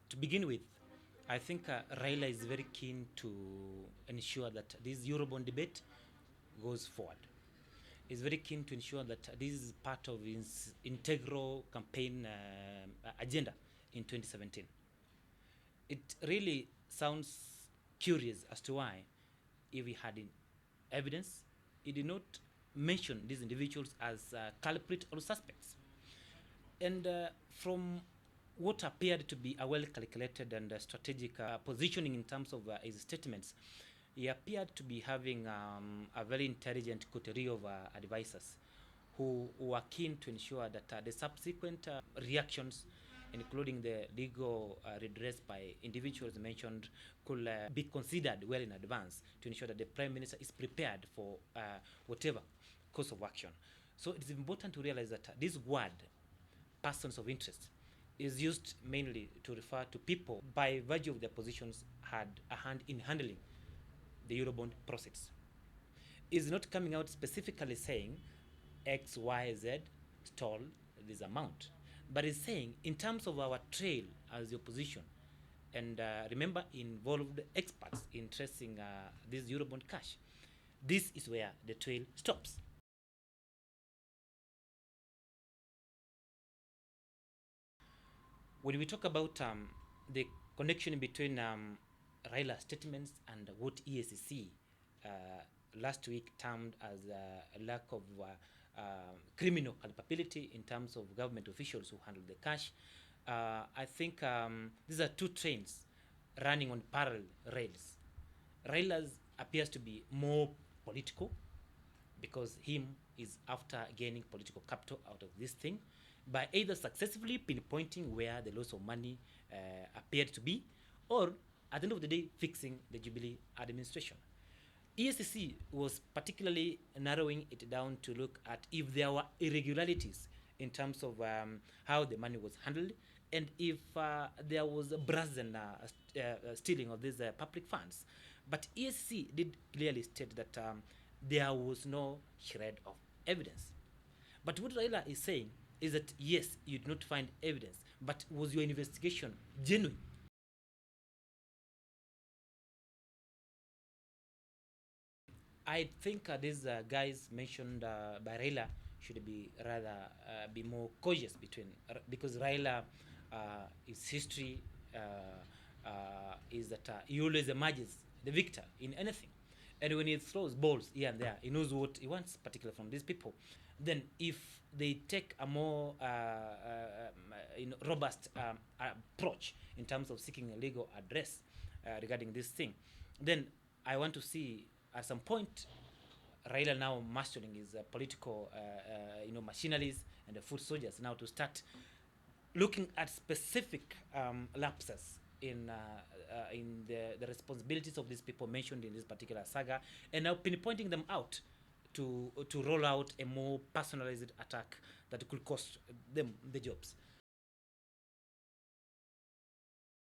To begin with, I think Raila is very keen to ensure that this Eurobond debate goes forward. He's very keen to ensure that this is part of his integral campaign agenda in 2017. It really sounds curious as to why, if he had evidence, he did not mention these individuals as culprit or suspects. And from what appeared to be a well-calculated and strategic positioning in terms of his statements, he appeared to be having a very intelligent coterie of advisors who are keen to ensure that the subsequent reactions, including the legal redress by individuals mentioned, could be considered well in advance to ensure that the Prime Minister is prepared for whatever course of action. So it is important to realize that this word, persons of interest, is used mainly to refer to people by virtue of their positions had a hand in handling the Eurobond process. Is not coming out specifically saying X, Y, Z stole this amount, but is saying in terms of our trail as the opposition, and remember, involved experts in tracing this Eurobond cash, this is where the trail stops. When we talk about the connection between Raila's statements and what EACC last week termed as a lack of criminal culpability in terms of government officials who handle the cash, I think these are two trains running on parallel rails. Raila's appears to be more political because him is after gaining political capital out of this thing by either successfully pinpointing where the loss of money appeared to be, or at the end of the day fixing the Jubilee administration. EACC was particularly narrowing it down to look at if there were irregularities in terms of how the money was handled, and if there was brazen stealing of these public funds. But EACC did clearly state that there was no shred of evidence. But what Raila is saying is that yes, you did not find evidence, but was your investigation genuine? I think these guys mentioned by Raila should be rather be more cautious because Raila, his history is that he always emerges the victor in anything, and when he throws balls here and there, he knows what he wants, particularly from these people. Then, if they take a more robust approach in terms of seeking a legal address regarding this thing, then I want to see at some point Raila now mastering his political machineries and the foot soldiers now to start looking at specific lapses in the responsibilities of these people mentioned in this particular saga, and now pinpointing them out to roll out a more personalized attack that could cost them the jobs.